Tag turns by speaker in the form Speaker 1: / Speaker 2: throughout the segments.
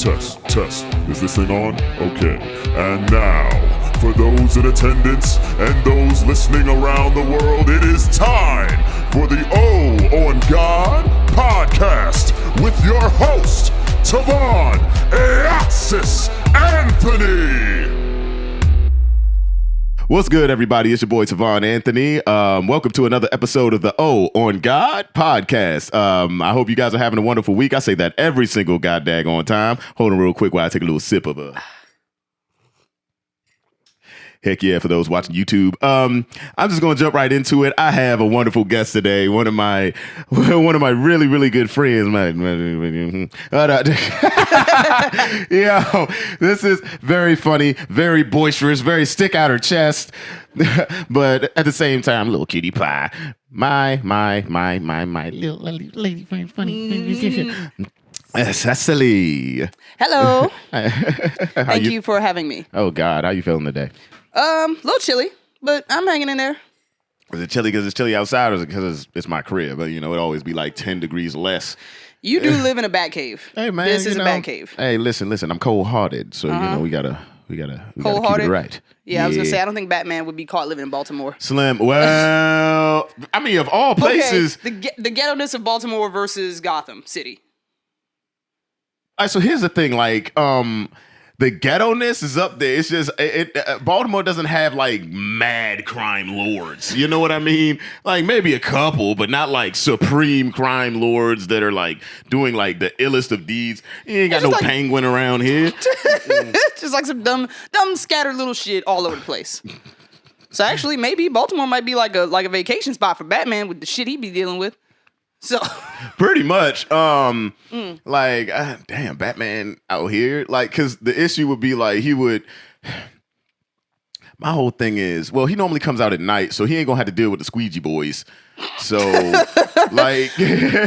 Speaker 1: Test. Is this thing on? Okay. And now, for those in attendance and those listening around the world, it is time for the O on God podcast with your host, Tovaun Anthony.
Speaker 2: What's good, everybody? It's your boy, Tovaun Anthony. Welcome to another episode of the O on God podcast. I hope you guys are having a wonderful week. I say that every single goddamn time. Hold on real quick while I take a little sip of a... Heck yeah, for those watching YouTube. I'm just going to jump right into it. I have a wonderful guest today. One of my really, really good friends. Yo, this is very funny, very boisterous, very stick out her chest, but at the same time, little cutie pie. My little lady friend, funny. Cecily.
Speaker 3: Hello. Thank you for having me.
Speaker 2: Oh God, how you feeling today?
Speaker 3: A little chilly, but I'm hanging in there.
Speaker 2: Is it chilly because it's chilly outside, or is it because it's my crib? But it always be like 10 degrees less.
Speaker 3: You do live in a bat cave.
Speaker 2: Hey man,
Speaker 3: this is a bat cave.
Speaker 2: Hey, listen. I'm cold-hearted, so we gotta keep it right.
Speaker 3: Yeah, I was gonna say I don't think Batman would be caught living in Baltimore.
Speaker 2: Slim. Well, I mean, of all places,
Speaker 3: okay, the ghetto-ness of Baltimore versus Gotham City.
Speaker 2: All right, so here's the thing, like, the ghetto-ness is up there. It's just Baltimore doesn't have like mad crime lords. You know what I mean? Like maybe a couple, but not like supreme crime lords that are like doing like the illest of deeds. You ain't got no penguin around here.
Speaker 3: Just like some dumb scattered little shit all over the place. So actually, maybe Baltimore might be like a vacation spot for Batman with the shit he be dealing with. So
Speaker 2: pretty much, like, damn, Batman out here, like, because the issue would be like my whole thing is, well, he normally comes out at night, so he ain't gonna have to deal with the squeegee boys. So, like, hey,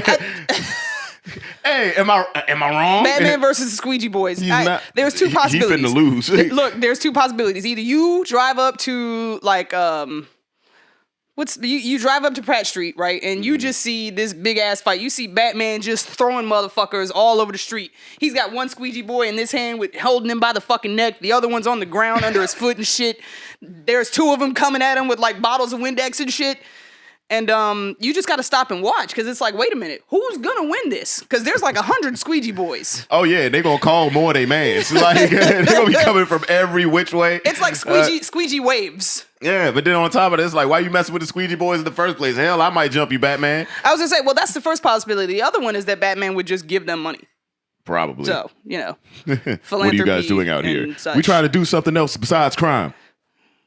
Speaker 2: am I wrong?
Speaker 3: Batman versus the squeegee boys. There's two possibilities.
Speaker 2: He finna lose.
Speaker 3: Look, there's two possibilities. Either you drive up to like you drive up to Pratt Street, right? And you just see this big ass fight. You see Batman just throwing motherfuckers all over the street. He's got one squeegee boy in this hand with holding him by the fucking neck. The other one's on the ground under his foot and shit. There's two of them coming at him with like bottles of Windex and shit. And you just got to stop and watch because it's like, wait a minute, who's gonna win this? Because there's like 100 squeegee boys.
Speaker 2: Oh yeah, they gonna call more they mans. Like they're gonna be coming from every which way.
Speaker 3: It's like squeegee waves.
Speaker 2: Yeah, but then on top of this, like, why you messing with the squeegee boys in the first place? Hell, I might jump you, Batman.
Speaker 3: I was gonna say, well, that's the first possibility. The other one is that Batman would just give them money.
Speaker 2: Probably.
Speaker 3: So philanthropy.
Speaker 2: What are you guys doing out here? We trying to do something else besides crime.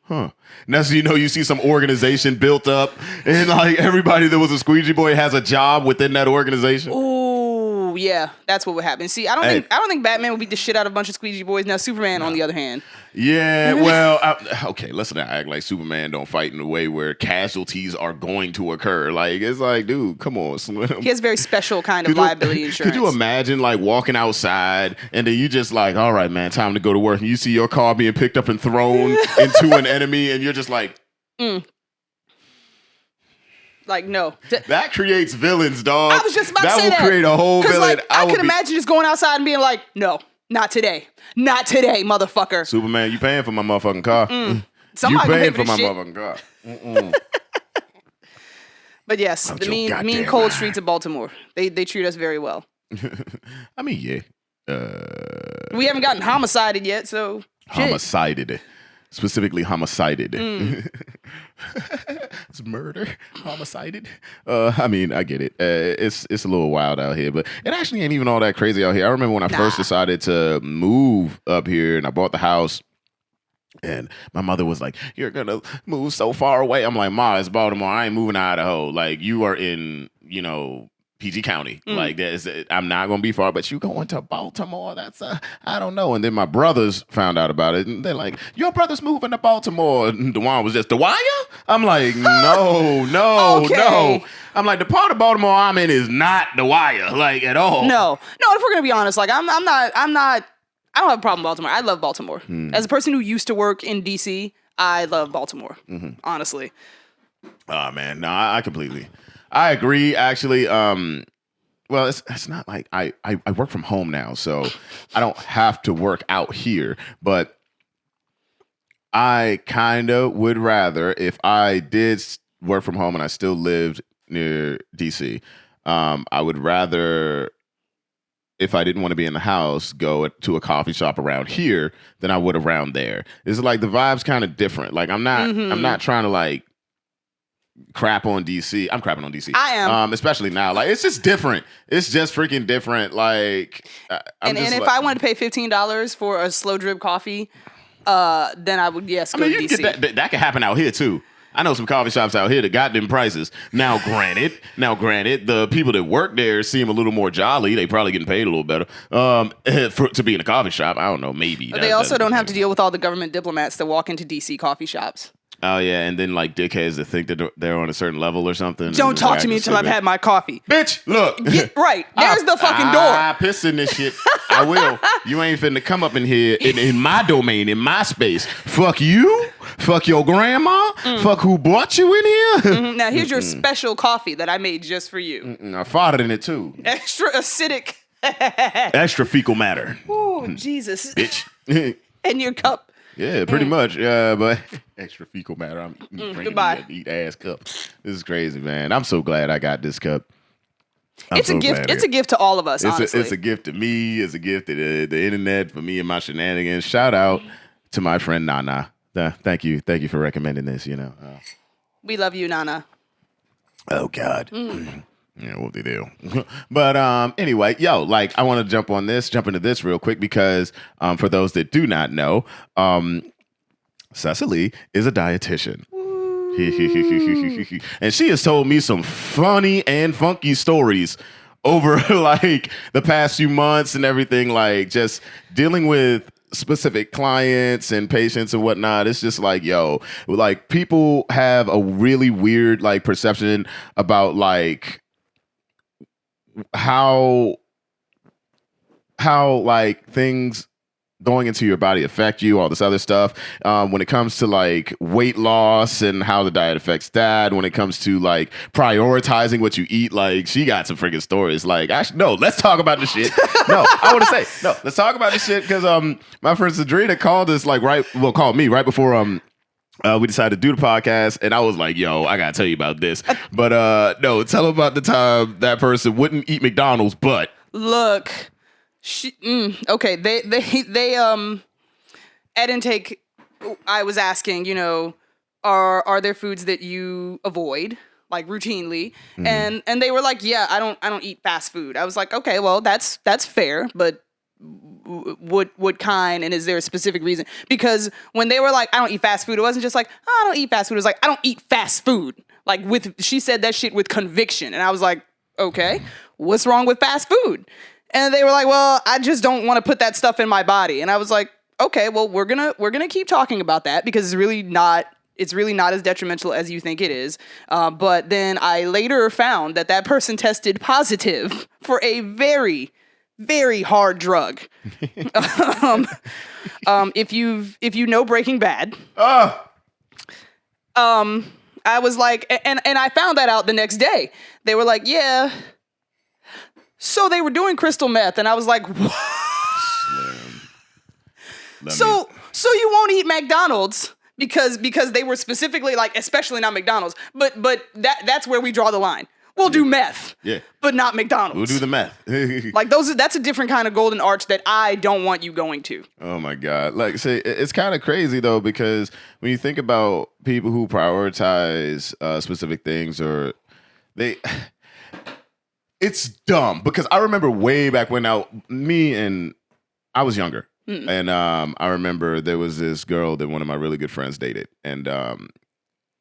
Speaker 2: Huh. Now, so you see some organization built up, and like everybody that was a squeegee boy has a job within that organization.
Speaker 3: Ooh, yeah, that's what would happen. See, I don't think Batman would beat the shit out of a bunch of squeegee boys. Now, Superman, on the other hand.
Speaker 2: Yeah, well, okay, let's not act like Superman don't fight in a way where casualties are going to occur. Like, it's like, dude, come on, Slim.
Speaker 3: He has very special kind of liability insurance.
Speaker 2: Could you imagine, like, walking outside, and then you just like, all right, man, time to go to work, and you see your car being picked up and thrown into an enemy, and you're just like...
Speaker 3: Like, no.
Speaker 2: That creates villains, dog.
Speaker 3: I was just about to say that.
Speaker 2: That will create a whole villain.
Speaker 3: Like, I could imagine just going outside and being like, no, not today. Not today, motherfucker.
Speaker 2: Superman, you paying for my motherfucking car.
Speaker 3: Somebody
Speaker 2: you paying
Speaker 3: for
Speaker 2: my
Speaker 3: shit.
Speaker 2: motherfucking car.
Speaker 3: But yes, the mean cold streets of Baltimore. They treat us very well.
Speaker 2: I mean, yeah.
Speaker 3: We haven't gotten homicided yet, so
Speaker 2: homicided. Specifically homicided. It's murder. Homicided. I mean, I get it. It's a little wild out here, but it actually ain't even all that crazy out here. I remember when I first decided to move up here and I bought the house. And my mother was like, "You're gonna move so far away." I'm like, "Ma, it's Baltimore. I ain't moving to Idaho. Like, you are in, PG County. Like, I'm not gonna be far, but you going to Baltimore? That's I don't know." And then my brothers found out about it, and they're like, "Your brother's moving to Baltimore." And Dewan was just, "The wire?" I'm like, no. I'm like, the part of Baltimore I'm in is not the wire, like, at all.
Speaker 3: No. If we're gonna be honest, like, I'm not. I don't have a problem with Baltimore. I love Baltimore. As a person who used to work in DC, I love Baltimore. Honestly.
Speaker 2: Oh man, no, I completely. I agree, actually. well, it's not like I work from home now, so I don't have to work out here. But I kind of would rather, if I did work from home and I still lived near DC, I would rather, if I didn't want to be in the house, go to a coffee shop around here than I would around there. It's like the vibe's kind of different. Like I'm not trying to like crap on DC. I'm crapping on DC.
Speaker 3: I am.
Speaker 2: Especially now. Like it's just different. It's just freaking different. Like
Speaker 3: and if I wanted to pay $15 for a slow drip coffee, then I would go to DC.
Speaker 2: You can get that can happen out here too. I know some coffee shops out here that got them prices. Now, granted, the people that work there seem a little more jolly. They probably getting paid a little better to be in a coffee shop. I don't know, maybe.
Speaker 3: They also don't have to deal with all the government diplomats that walk into DC coffee shops.
Speaker 2: Oh, yeah, and then, like, dickheads that think that they're on a certain level or something.
Speaker 3: Don't talk to me until I've had my coffee.
Speaker 2: Bitch, look.
Speaker 3: Right. There's the fucking door.
Speaker 2: I piss in this shit. I will. You ain't finna come up in here in my domain, in my space. Fuck you. Fuck your grandma. Fuck who brought you in here.
Speaker 3: Now, here's your special coffee that I made just for you.
Speaker 2: I farted in it, too.
Speaker 3: Extra acidic.
Speaker 2: Extra fecal matter.
Speaker 3: Oh, Jesus.
Speaker 2: Bitch.
Speaker 3: And your cup.
Speaker 2: Yeah, pretty much. Yeah, but extra fecal matter. I'm drinking
Speaker 3: goodbye.
Speaker 2: Eat ass cup. This is crazy, man. I'm so glad I got this cup.
Speaker 3: It's a gift. It's a gift to all of us. Honestly,
Speaker 2: it's a gift to me. It's a gift to the internet for me and my shenanigans. Shout out to my friend Nana. Thank you for recommending this. You know,
Speaker 3: we love you, Nana.
Speaker 2: Oh God. Yeah, what they do. But anyway, like I want to jump into this real quick because for those that do not know, Cecily is a dietitian. And she has told me some funny and funky stories over like the past few months and everything, like just dealing with specific clients and patients and whatnot. It's just like, like people have a really weird like perception about like how like things going into your body affect you, all this other stuff. When it comes to like weight loss and how the diet affects that, when it comes to like prioritizing what you eat, like she got some freaking stories. Like, actually, no, let's talk about this shit. Let's talk about this shit because my friend Sadrina called us called me right before we decided to do the podcast, and I was like, I gotta tell you about this. But no, tell them about the time that person wouldn't eat McDonald's, but
Speaker 3: look, okay, they at intake, I was asking, are there foods that you avoid like routinely? And they were like, yeah, I don't eat fast food. I was like, okay, well, that's fair, but what kind, and is there a specific reason? Because when they were like, I don't eat fast food, it wasn't just like, I don't eat fast food. It was like, I don't eat fast food. Like she said that shit with conviction. And I was like, okay, what's wrong with fast food? And they were like, well, I just don't want to put that stuff in my body. And I was like, okay, well, we're gonna keep talking about that because it's really not as detrimental as you think it is. But then I later found that person tested positive for a very, very hard drug. If you know Breaking Bad, I was like, and I found that out the next day. They were like, yeah. So they were doing crystal meth, and I was like, what? So you won't eat McDonald's because they were specifically like, especially not McDonald's, but that's where we draw the line. We'll do meth, but not McDonald's.
Speaker 2: We'll do the meth.
Speaker 3: Like that's a different kind of golden arch that I don't want you going to.
Speaker 2: Oh my God. Like, say, it's kind of crazy though, because when you think about people who prioritize specific things it's dumb because I remember way back when I was younger. And I remember there was this girl that one of my really good friends dated, and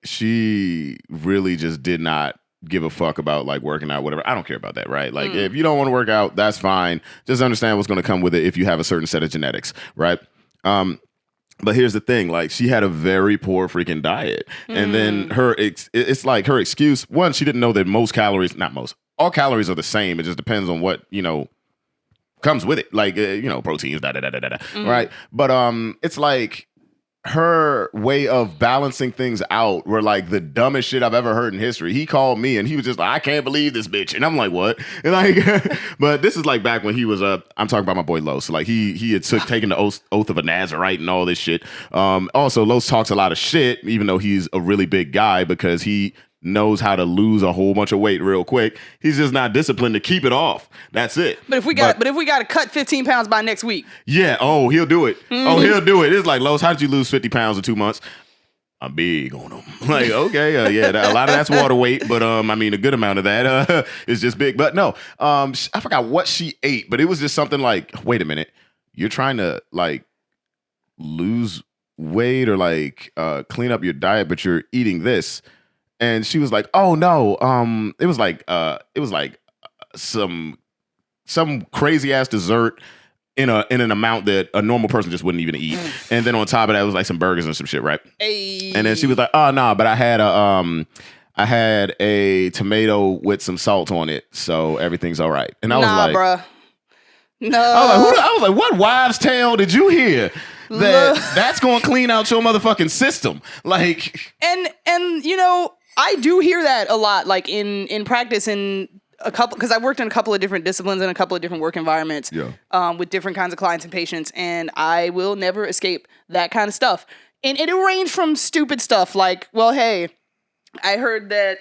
Speaker 2: she really just did not give a fuck about like working out, whatever. I don't care about that, right? Like if you don't want to work out, that's fine. Just understand what's going to come with it if you have a certain set of genetics, right? But here's the thing, like she had a very poor freaking diet. And then it's like her excuse, one, she didn't know that all calories are the same. It just depends on what, comes with it. Like, proteins, right? But it's like her way of balancing things out were like the dumbest shit I've ever heard in history. He called me and he was just like, I can't believe this bitch. And I'm like, what? And like, but this is like back when he was I'm talking about my boy Los. So like he had taken the oath of a Nazarite and all this shit. Also, Los talks a lot of shit, even though he's a really big guy, because he knows how to lose a whole bunch of weight real quick. He's just not disciplined to keep it off. That's it.
Speaker 3: But if we got to cut 15 pounds by next week.
Speaker 2: Yeah. Oh, he'll do it. Oh, he'll do it. It's like, Los, how did you lose 50 pounds in 2 months? I'm big on them. Like, okay, yeah, a lot of that's water weight, but I mean, a good amount of that is just big. But no, I forgot what she ate, but it was just something like, wait a minute, you're trying to like lose weight or like clean up your diet, but you're eating this. And she was like, "Oh no, it was like some crazy ass dessert in an amount that a normal person just wouldn't even eat." And then on top of that, it was like some burgers and some shit, right?
Speaker 3: Hey.
Speaker 2: And then she was like, "Oh no, but I had a tomato with some salt on it, so everything's all right." And I was like,
Speaker 3: bruh. No.
Speaker 2: I was like, what wives' tale did you hear? That's going to clean out your motherfucking system, like.
Speaker 3: And you know, I do hear that a lot, like in practice in a couple, because I worked in a couple of different disciplines and a couple of different work environments with different kinds of clients and patients, and I will never escape that kind of stuff. And it ranged from stupid stuff like, well, hey, I heard that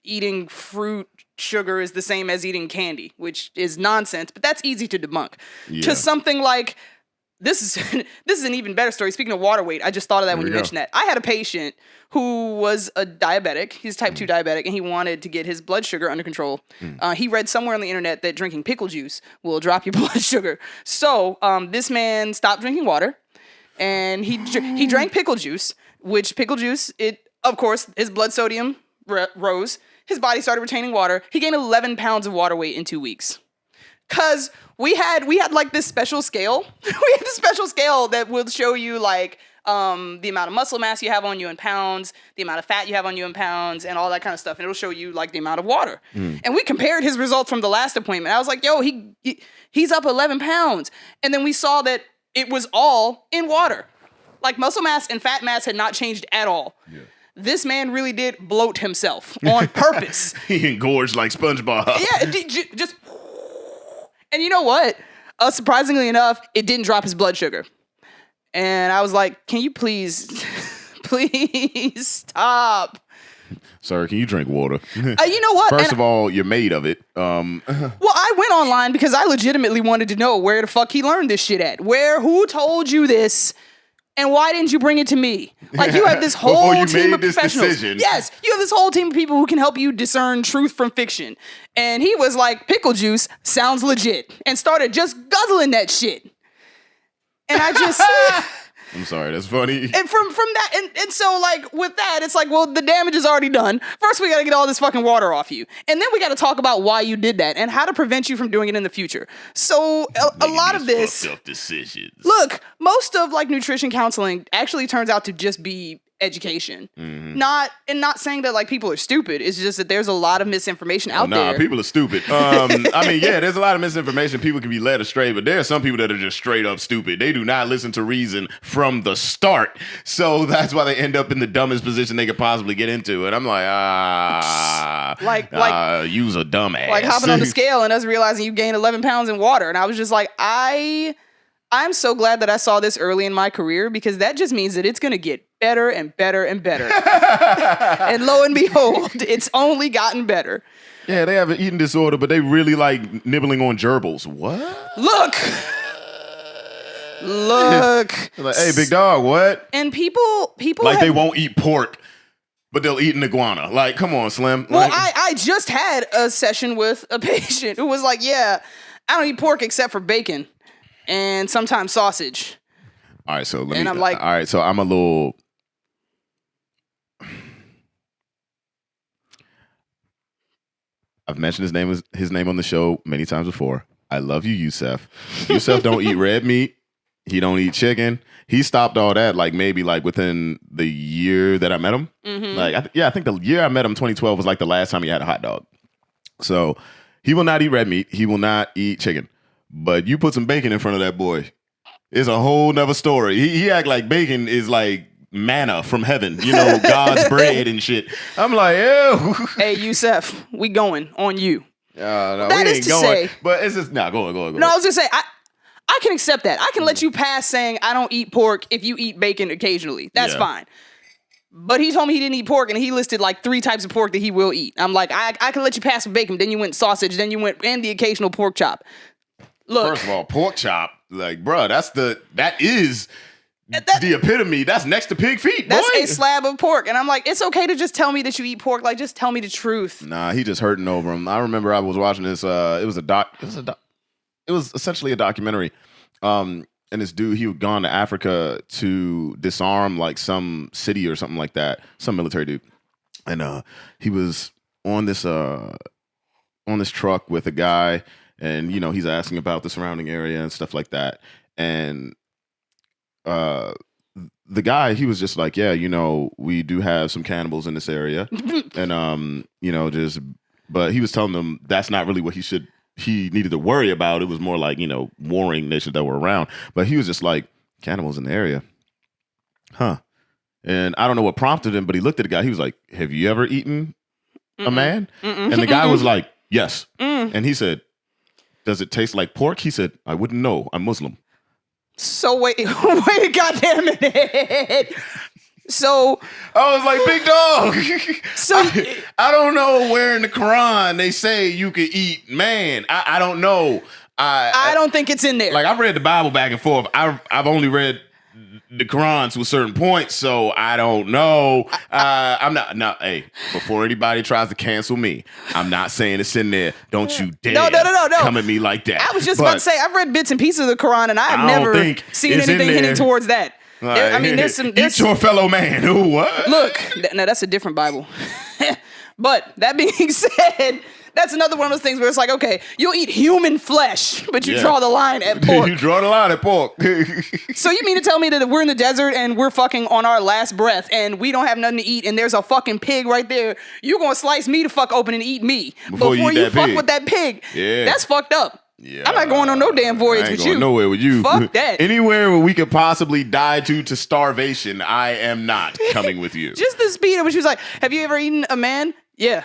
Speaker 3: eating fruit sugar is the same as eating candy, which is nonsense, but that's easy to debunk. Yeah. To something like, this is an even better story. Speaking of water weight, I just thought of that when you mentioned that. I had a patient who was a diabetic. He's type 2 diabetic, and he wanted to get his blood sugar under control. He read somewhere on the internet that drinking pickle juice will drop your blood sugar. So this man stopped drinking water, and he drank pickle juice, which pickle juice, of course, his blood sodium rose. His body started retaining water. He gained 11 pounds of water weight in 2 weeks. Cause we had like this special scale. We had this special scale that will show you like the amount of muscle mass you have on you in pounds, the amount of fat you have on you in pounds, and all that kind of stuff. And it'll show you like the amount of water. And we compared his results from the last appointment. I was like, yo, he's up 11 pounds. And then we saw that it was all in water. Like muscle mass and fat mass had not changed at all. Yeah. This man really did bloat himself on purpose.
Speaker 2: He engorged like SpongeBob.
Speaker 3: Yeah, just. And you know what? Surprisingly enough, it didn't drop his blood sugar. And I was like, can you please stop?
Speaker 2: Sir, can you drink water?
Speaker 3: You know what?
Speaker 2: First of all, you're made of it.
Speaker 3: Well, I went online because I legitimately wanted to know where the fuck he learned this shit at. Who told you this? And why didn't you bring it to me? Like, you have this whole team of professionals. Decision. Yes, you have this whole team of people who can help you discern truth from fiction. And he was like, pickle juice sounds legit. And started just guzzling that shit. And I just...
Speaker 2: I'm sorry, that's funny.
Speaker 3: And from that, and so like with that, it's like, well, the damage is already done. First, we got to get all this fucking water off you. And then we got to talk about why you did that and how to prevent you from doing it in the future. So a lot of this...
Speaker 2: fucked up decisions.
Speaker 3: Look, most of like nutrition counseling actually turns out to just be education. Not saying that like people are stupid. It's just that there's a lot of misinformation out there.
Speaker 2: People are stupid. I mean, yeah, there's a lot of misinformation. People can be led astray, but there are some people that are just straight up stupid. They do not listen to reason from the start. So that's why they end up in the dumbest position they could possibly get into. And I'm like, use a dumbass.
Speaker 3: Like hopping on the scale and us realizing you gained 11 pounds in water. And I was just like, I'm so glad that I saw this early in my career, because that just means that it's going to get better and better and better. And lo and behold, it's only gotten better.
Speaker 2: Yeah, they have an eating disorder, but they really like nibbling on gerbils. What?
Speaker 3: Look.
Speaker 2: Like, hey, big dog, what?
Speaker 3: And people
Speaker 2: like they won't eat pork, but they'll eat an iguana. Like, come on, Slim.
Speaker 3: Well, I just had a session with a patient who was like, yeah, I don't eat pork except for bacon. And sometimes sausage.
Speaker 2: All right, so
Speaker 3: I'm like,
Speaker 2: all right, so I'm a little. I've mentioned his name on the show many times before. I love you, Yusef. Yusef don't eat red meat. He don't eat chicken. He stopped all that like maybe like within the year that I met him. Like I think the year I met him, 2012, was like the last time he had a hot dog. So he will not eat red meat. He will not eat chicken. But you put some bacon in front of that boy, is a whole nother story. He act like bacon is like manna from heaven, you know, God's bread and shit. I'm like, ew.
Speaker 3: Hey, Yusef, we going on you.
Speaker 2: No,
Speaker 3: That
Speaker 2: we
Speaker 3: is
Speaker 2: ain't
Speaker 3: to
Speaker 2: going.
Speaker 3: say-
Speaker 2: But it's just, go on.
Speaker 3: No, I was gonna say, I can accept that. I can let you pass saying I don't eat pork if you eat bacon occasionally. That's
Speaker 2: Yeah.
Speaker 3: fine. But he told me he didn't eat pork, and he listed like 3 types of pork that he will eat. I'm like, I can let you pass with bacon. Then you went sausage. Then you went and the occasional pork chop. Look,
Speaker 2: First of all, pork chop, like, bruh, that is the epitome. That's next to pig feet, boy.
Speaker 3: that's a slab of pork. And I'm like, it's okay to just tell me that you eat pork. Like, just tell me the truth.
Speaker 2: Nah, he just hurting over him. I remember I was watching this. It was essentially a documentary. And this dude, he had gone to Africa to disarm like some city or something like that, some military dude. And he was on this truck with a guy, and you know, he's asking about the surrounding area and stuff like that. And the guy, he was just like, yeah, you know, we do have some cannibals in this area. And you know, but he was telling them that's not really what he needed to worry about. It was more like, you know, warring nations that were around. But he was just like, cannibals in the area. Huh. And I don't know what prompted him, but he looked at the guy. He was like, have you ever eaten a man? And the guy was like, yes. And he said, does it taste like pork? He said, I wouldn't know. I'm Muslim.
Speaker 3: So wait a goddamn minute. So
Speaker 2: I was like, big dog.
Speaker 3: So
Speaker 2: I don't know where in the Quran they say you could eat man. I don't know.
Speaker 3: I don't think it's in there.
Speaker 2: Like, I've read the Bible back and forth. I've only read the Quran to a certain point, so I don't know. I'm not. Hey, before anybody tries to cancel me, I'm not saying it's in there. Don't you dare
Speaker 3: No.
Speaker 2: come at me like that.
Speaker 3: I was just about to say, I've read bits and pieces of the Quran, and I have never seen anything hinting towards that. I mean, there's some.
Speaker 2: Eat your fellow man. Ooh, what?
Speaker 3: Look, now that's a different Bible. But that being said, that's another one of those things where it's like, okay, you'll eat human flesh, but you draw the line at pork.
Speaker 2: You draw the line at pork.
Speaker 3: So you mean to tell me that if we're in the desert and we're fucking on our last breath and we don't have nothing to eat and there's a fucking pig right there, you're gonna slice me to fuck open and eat me before you fuck with that pig?
Speaker 2: Yeah.
Speaker 3: That's fucked up.
Speaker 2: Yeah.
Speaker 3: I'm not going on no damn voyage with you.
Speaker 2: Nowhere with you.
Speaker 3: Fuck that.
Speaker 2: Anywhere where we could possibly die to starvation, I am not coming with you.
Speaker 3: Just the speed at which she was like, have you ever eaten a man? Yeah.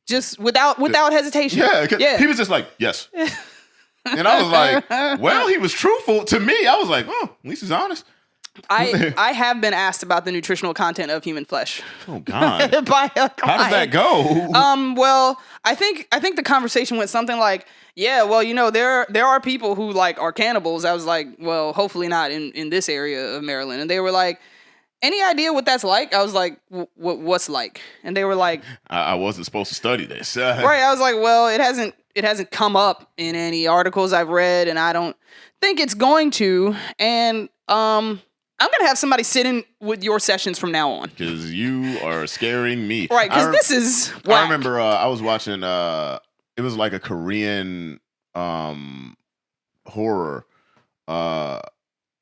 Speaker 3: Just without hesitation.
Speaker 2: Yeah. He was just like, yes. And I was like, well, he was truthful to me. I was like, oh, at least he's honest.
Speaker 3: I have been asked about the nutritional content of human flesh.
Speaker 2: Oh God.
Speaker 3: By a client.
Speaker 2: How does that go?
Speaker 3: Well, I think the conversation went something like, yeah, well, you know, there are people who like are cannibals. I was like, well, hopefully not in this area of Maryland. And they were like, any idea what that's like? I was like, what's like? And they were like,
Speaker 2: I wasn't supposed to study this.
Speaker 3: Right. I was like, well, it hasn't come up in any articles I've read, and I don't think it's going to. And I'm gonna have somebody sit in with your sessions from now on.
Speaker 2: Because you are scaring me.
Speaker 3: Right, because this is whack.
Speaker 2: I remember I was watching, it was like a Korean horror.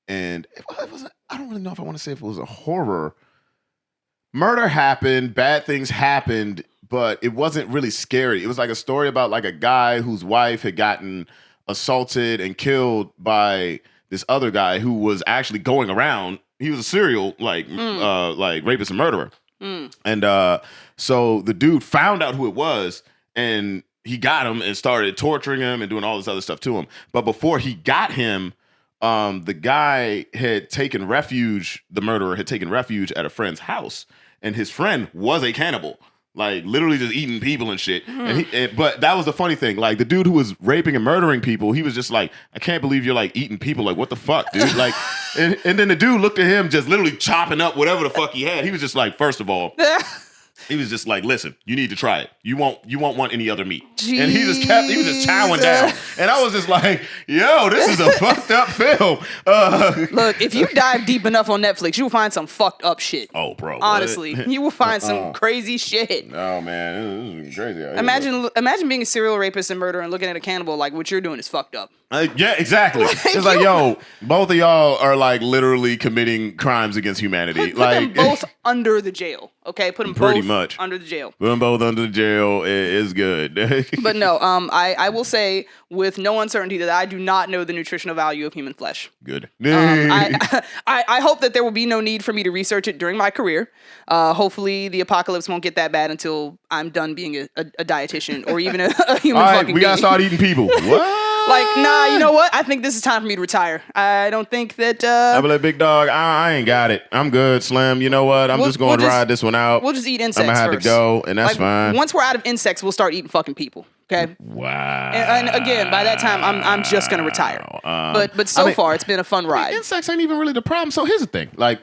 Speaker 2: And it wasn't, I don't really know if I want to say if it was a horror. Murder happened, bad things happened, but it wasn't really scary. It was like a story about like a guy whose wife had gotten assaulted and killed by this other guy who was actually going around. He was a serial like rapist and murderer. And so the dude found out who it was, and he got him and started torturing him and doing all this other stuff to him. But before he got him, the guy had taken refuge, the murderer had taken refuge at a friend's house, and his friend was a cannibal. Like, literally just eating people and shit. But that was the funny thing. Like, the dude who was raping and murdering people, he was just like, I can't believe you're, like, eating people. Like, what the fuck, dude? Like, and then the dude looked at him just literally chopping up whatever the fuck he had. He was just like, first of all, he was just like, listen, you need to try it. You won't want any other meat. Jesus. And he was just chowing down. And I was just like, yo, this is a fucked up film.
Speaker 3: Look, if you dive deep enough on Netflix, you will find some fucked up shit.
Speaker 2: Oh, bro.
Speaker 3: Honestly, you will find some crazy shit.
Speaker 2: Oh, man, this is crazy.
Speaker 3: Imagine being a serial rapist and murderer and looking at a cannibal like what you're doing is fucked up.
Speaker 2: Yeah, exactly. It's like, yo, both of y'all are like literally committing crimes against humanity.
Speaker 3: Put them both under the jail. Okay, put them
Speaker 2: Pretty
Speaker 3: both
Speaker 2: much
Speaker 3: under the jail.
Speaker 2: Put them both under the jail is good.
Speaker 3: But no, I will say with no uncertainty that I do not know the nutritional value of human flesh.
Speaker 2: Good.
Speaker 3: I hope that there will be no need for me to research it during my career. Hopefully, the apocalypse won't get that bad until I'm done being a dietitian or even a human
Speaker 2: All right,
Speaker 3: fucking
Speaker 2: we gotta
Speaker 3: being.
Speaker 2: start eating people. What?
Speaker 3: Like, nah, you know what? I think this is time for me to retire. I don't think that.
Speaker 2: I be like, big dog, I ain't got it. I'm good, Slim. You know what? I'm just going to ride this one out.
Speaker 3: We'll just eat insects.
Speaker 2: I'm gonna have
Speaker 3: first.
Speaker 2: to go, and that's
Speaker 3: like,
Speaker 2: fine.
Speaker 3: Once we're out of insects, we'll start eating fucking people. Okay.
Speaker 2: Wow.
Speaker 3: And again, by that time, I'm just gonna retire. But so far, it's been a fun ride.
Speaker 2: Insects ain't even really the problem. So here's the thing, like.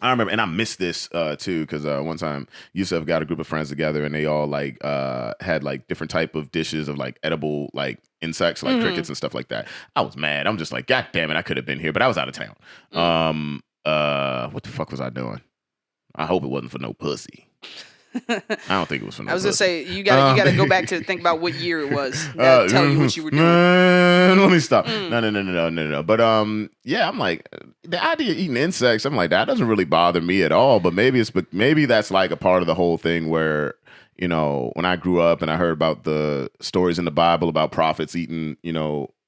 Speaker 2: I remember, and I missed this too, because one time Yusuf got a group of friends together, and they all like had like different type of dishes of like edible like insects, like crickets and stuff like that. I was mad. I'm just like, God damn it, I could have been here, but I was out of town. What the fuck was I doing? I hope it wasn't for no pussy. I don't think it was for no.
Speaker 3: I was
Speaker 2: pussy.
Speaker 3: gonna say you gotta go back to think about what year it was. That'll tell you what you were doing.
Speaker 2: Let me stop. No. But yeah, I'm like the idea of eating insects. I'm like that doesn't really bother me at all. But maybe that's like a part of the whole thing where you know when I grew up and I heard about the stories in the Bible about prophets eating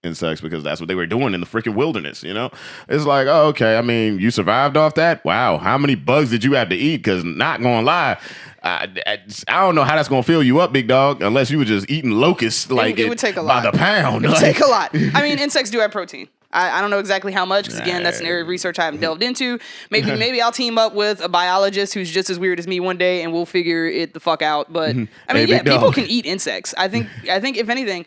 Speaker 2: insects because that's what they were doing in the freaking wilderness. It's like okay. I mean, you survived off that. Wow, how many bugs did you have to eat? Because not gonna lie. I don't know how that's gonna fill you up, big dog, unless you were just eating locusts like
Speaker 3: it would take a lot
Speaker 2: by the pound.
Speaker 3: It would take a lot. I mean, insects do have protein. I don't know exactly how much because again, that's an area of research I haven't delved into. Maybe I'll team up with a biologist who's just as weird as me one day, and we'll figure it the fuck out. But I mean, yeah, people can eat insects. I think if anything.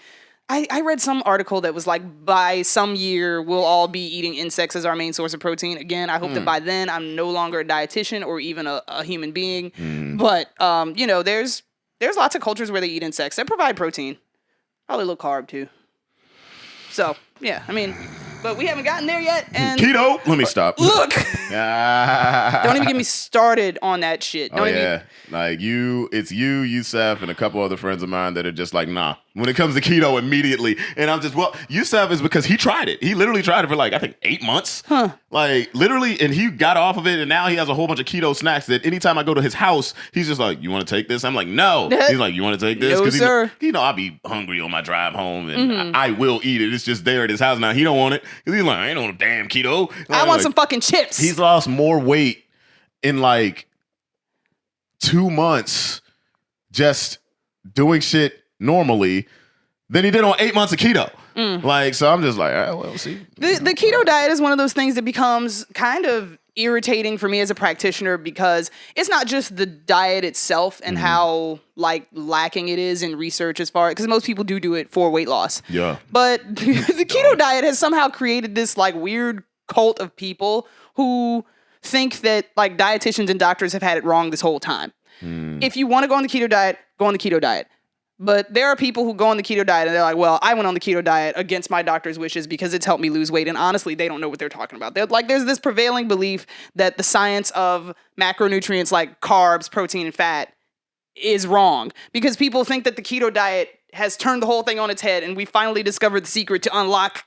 Speaker 3: I read some article that was like, by some year, we'll all be eating insects as our main source of protein. Again, I hope that by then I'm no longer a dietitian or even a human being. But, there's lots of cultures where they eat insects that provide protein. Probably a little carb, too. So, yeah, I mean, but we haven't gotten there yet. And
Speaker 2: keto? Let me stop.
Speaker 3: Look! Don't even get me started on that shit.
Speaker 2: Like it's you, Yusuf, and a couple other friends of mine that are just like, nah. When it comes to keto, immediately. And I'm just, Yusuf is because he tried it. He literally tried it for like, I think 8 months. Like, literally, and he got off of it, and now he has a whole bunch of keto snacks that anytime I go to his house, he's just like, you want to take this? I'm like, no. He's like, you want to take this?
Speaker 3: No, sir.
Speaker 2: I'll be hungry on my drive home, and I will eat it. It's just there at his house now. He don't want it. Because he's like, I ain't no damn keto.
Speaker 3: I want some fucking chips.
Speaker 2: He's lost more weight in like 2 months just doing shit normally than he did on 8 months of keto. Like, so I'm just like, all right, well, see.
Speaker 3: The keto diet is one of those things that becomes kind of irritating for me as a practitioner because it's not just the diet itself and how like lacking it is in research as far because most people do it for weight loss.
Speaker 2: Yeah.
Speaker 3: But the keto diet has somehow created this like weird cult of people who think that like dietitians and doctors have had it wrong this whole time. If you want to go on the keto diet, go on the keto diet. But there are people who go on the keto diet and they're like, well, I went on the keto diet against my doctor's wishes because it's helped me lose weight. And honestly, they don't know what they're talking about. They're like, there's this prevailing belief that the science of macronutrients like carbs, protein, and fat is wrong because people think that the keto diet has turned the whole thing on its head and we finally discovered the secret to unlock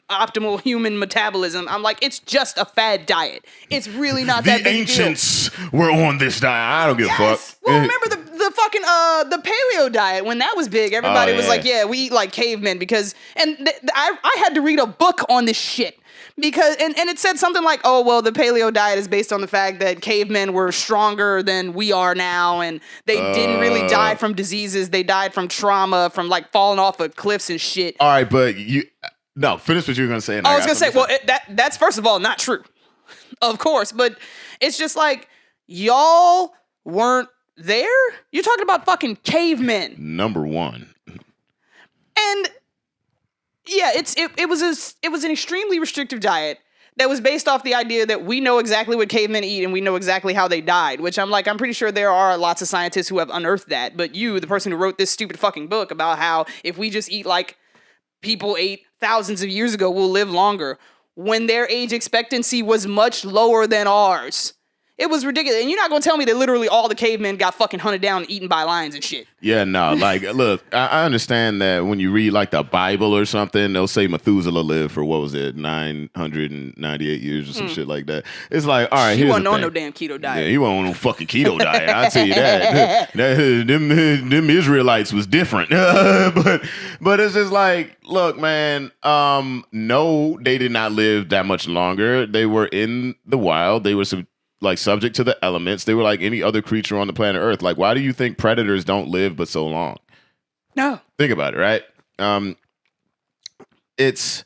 Speaker 3: optimal human metabolism. I'm like, it's just a fad diet. It's really not that big a deal.
Speaker 2: The ancients were on this diet. I don't give a fuck.
Speaker 3: Well, remember the fucking the paleo diet when that was big. Everybody was like, yeah, we eat like cavemen because I had to read a book on this shit. Because and it said something like, oh, well, the paleo diet is based on the fact that cavemen were stronger than we are now, and they didn't really die from diseases. They died from trauma, from like falling off of cliffs and shit.
Speaker 2: All right, but finish what you were gonna say.
Speaker 3: I was gonna say, well, that's first of all not true, of course, but it's just like y'all weren't there. You're talking about fucking cavemen.
Speaker 2: Number one.
Speaker 3: And yeah, it was an extremely restrictive diet that was based off the idea that we know exactly what cavemen eat and we know exactly how they died, which I'm pretty sure there are lots of scientists who have unearthed that. But you, the person who wrote this stupid fucking book about how if we just eat like people ate thousands of years ago, we'll live longer, when their age expectancy was much lower than ours. It was ridiculous. And you're not going to tell me that literally all the cavemen got fucking hunted down and eaten by lions and shit.
Speaker 2: Yeah, no. Like, look, I understand that when you read like the Bible or something, they'll say Methuselah lived for, what was it, 998 years or some shit like that. It's like, all right,
Speaker 3: He
Speaker 2: here's
Speaker 3: wasn't
Speaker 2: the
Speaker 3: on
Speaker 2: thing.
Speaker 3: no damn keto diet.
Speaker 2: Yeah, he wasn't on no fucking keto diet. I'll tell you that. Them Israelites was different. but it's just like, look, man, no, they did not live that much longer. They were in the wild. They were subject to the elements. They were like any other creature on the planet Earth. Like, why do you think predators don't live but so long?
Speaker 3: No.
Speaker 2: Think about it, right? It's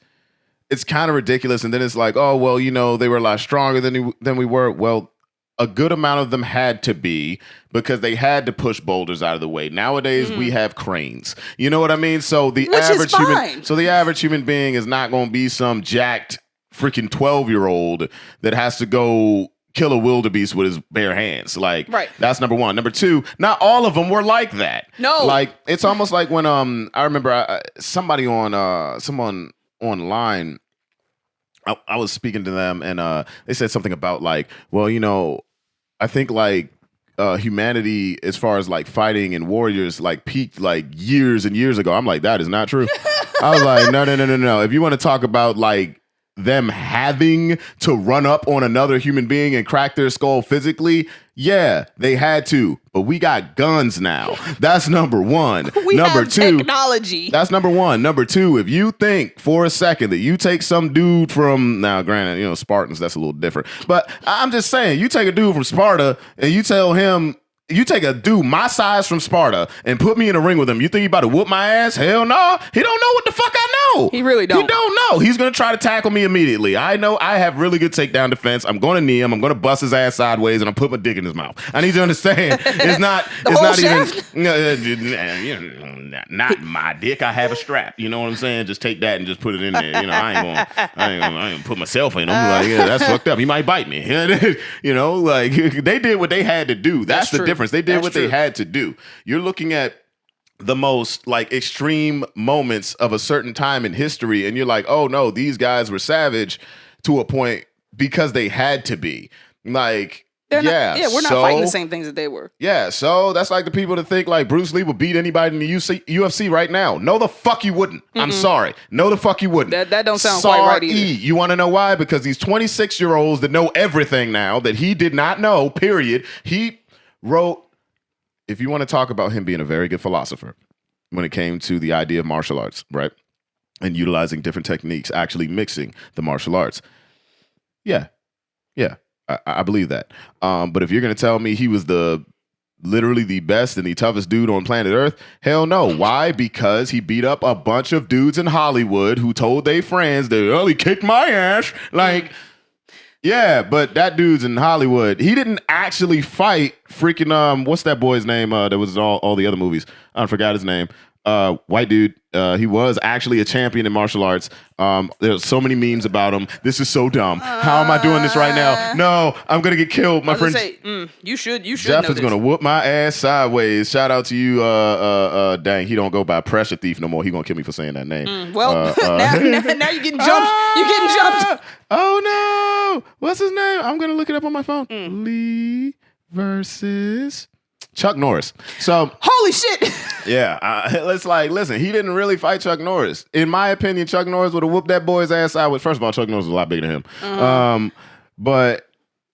Speaker 2: kind of ridiculous. And then it's like, oh, well, they were a lot stronger than we were. Well, a good amount of them had to be, because they had to push boulders out of the way. Nowadays, we have cranes. You know what I mean? So the average human being is not going to be some jacked freaking 12-year-old that has to go kill a wildebeest with his bare hands. Like,
Speaker 3: right. That's
Speaker 2: number one. Number two, not all of them were like that.
Speaker 3: No.
Speaker 2: Like, it's almost like when I remember someone online, I was speaking to them, and they said something about like, well, I think like humanity, as far as like fighting and warriors, like peaked like years and years ago. I'm like, that is not true. I was like, no. If you want to talk about like them having to run up on another human being and crack their skull physically, yeah, they had to. But we got guns now. That's number one.
Speaker 3: We
Speaker 2: number
Speaker 3: have
Speaker 2: two,
Speaker 3: technology.
Speaker 2: That's number one. Number two, if you think for a second that you take some dude from, now granted, Spartans, that's a little different. But I'm just saying, you take a dude from Sparta and you tell him, you take a dude my size from Sparta and put me in a ring with him. You think he about to whoop my ass? Hell no. He don't know what the fuck I know.
Speaker 3: He really don't.
Speaker 2: He don't know. He's going to try to tackle me immediately. I know I have really good takedown defense. I'm going to knee him. I'm going to bust his ass sideways and I'm put my dick in his mouth. I need you to understand. It's not even not my dick. I have a strap. You know what I'm saying? Just take that and just put it in there. I ain't gonna put myself in him. Like, yeah, that's fucked up. He might bite me. Like they did what they had to do. That's the difference. They did what they had to do. You're looking at the most like extreme moments of a certain time in history, and you're like, oh no, these guys were savage to a point because they had to be. Like, we're
Speaker 3: not fighting the same things that they were.
Speaker 2: Yeah, so that's like the people that think like Bruce Lee would beat anybody in the UFC right now. No, the fuck you wouldn't. Mm-mm. I'm sorry. No, the fuck you wouldn't.
Speaker 3: That don't sound quite right either.
Speaker 2: You want to know why? Because these 26-year-olds that know everything now that he did not know, period, he wrote, if you want to talk about him being a very good philosopher when it came to the idea of martial arts, right? And utilizing different techniques, actually mixing the martial arts. Yeah. I believe that. But if you're going to tell me he was literally the best and the toughest dude on planet Earth, hell no. Why? Because he beat up a bunch of dudes in Hollywood who told their friends that, he kicked my ass. Like, yeah, but that dude's in Hollywood. He didn't actually fight freaking, what's that boy's name that was in all the other movies? I forgot his name. White dude. He was actually a champion in martial arts. There's so many memes about him. This is so dumb. How am I doing this right now? No, I'm gonna get killed. My friend.
Speaker 3: You should.
Speaker 2: Jeff is gonna whoop my ass sideways. Shout out to you. Dang, he don't go by Pressure Thief no more. He gonna kill me for saying that name.
Speaker 3: Now you're getting jumped. You're getting jumped.
Speaker 2: Oh no! What's his name? I'm gonna look it up on my phone. Lee versus Chuck Norris. So
Speaker 3: holy shit.
Speaker 2: Yeah, it's like, listen, he didn't really fight Chuck Norris. In my opinion, Chuck Norris would have whooped that boy's ass out with. First of all, Chuck Norris was a lot bigger than him. But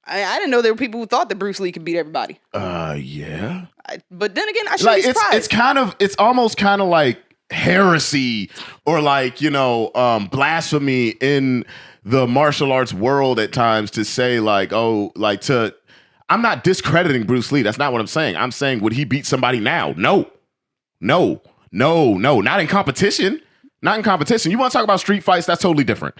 Speaker 3: I didn't know there were people who thought that Bruce Lee could beat everybody.
Speaker 2: Yeah.
Speaker 3: But then again, I should be surprised.
Speaker 2: It's almost kind of like heresy or like, blasphemy in the martial arts world at times to say like, I'm not discrediting Bruce Lee. That's not what I'm saying. I'm saying, would he beat somebody now? No. Not in competition. Not in competition. You want to talk about street fights? That's totally different.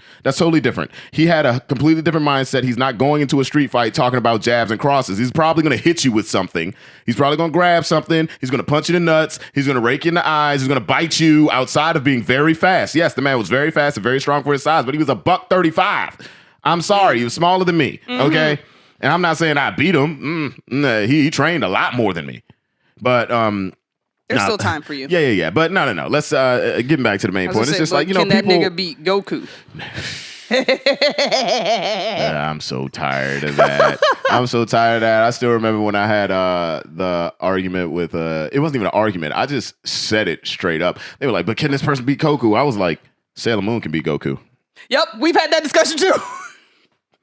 Speaker 2: He had a completely different mindset. He's not going into a street fight talking about jabs and crosses. He's probably going to hit you with something. He's probably going to grab something. He's going to punch you in the nuts. He's going to rake you in the eyes. He's going to bite you outside of being very fast. Yes, the man was very fast and very strong for his size, but he was $135. I'm sorry. He was smaller than me. Mm-hmm. Okay. And I'm not saying I beat him. He trained a lot more than me. But,
Speaker 3: there's still time for you.
Speaker 2: Yeah. But no. Let's get back to the main point. It's just like,
Speaker 3: can that nigga beat Goku?
Speaker 2: I'm so tired of that. I'm so tired of that. I still remember when I had the argument with it wasn't even an argument. I just said it straight up. They were like, "But can this person beat Goku?" I was like, "Sailor Moon can beat Goku."
Speaker 3: Yep, we've had that discussion too.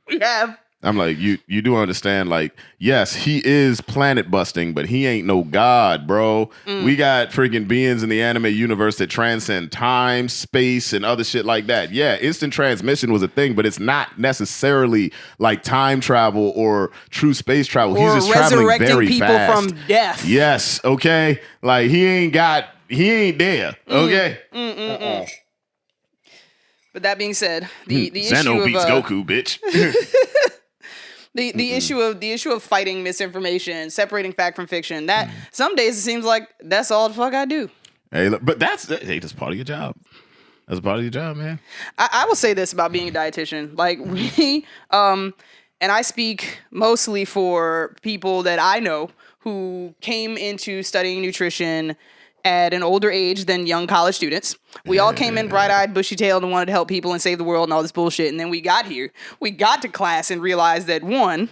Speaker 3: We have.
Speaker 2: I'm like, you do understand, like, yes, he is planet busting, but he ain't no god, bro. We got freaking beings in the anime universe that transcend time, space, and other shit like that. Yeah, instant transmission was a thing, but it's not necessarily like time travel or true space travel.
Speaker 3: Or
Speaker 2: He's just traveling
Speaker 3: resurrecting
Speaker 2: very
Speaker 3: people
Speaker 2: fast.
Speaker 3: from death.
Speaker 2: Yes, okay? Like, he ain't there, okay?
Speaker 3: But that being said, the issue
Speaker 2: Zeno
Speaker 3: of
Speaker 2: beats Goku, bitch.
Speaker 3: the issue of fighting misinformation, separating fact from fiction. That some days it seems like that's all the fuck I do.
Speaker 2: Hey, look, but that's part of your job. That's part of your job, man.
Speaker 3: I will say this about being a dietitian. Like we, and I speak mostly for people that I know who came into studying nutrition at an older age than young college students. We all came in bright-eyed, bushy-tailed, and wanted to help people and save the world and all this bullshit. And then we got here. We got to class and realized that, one,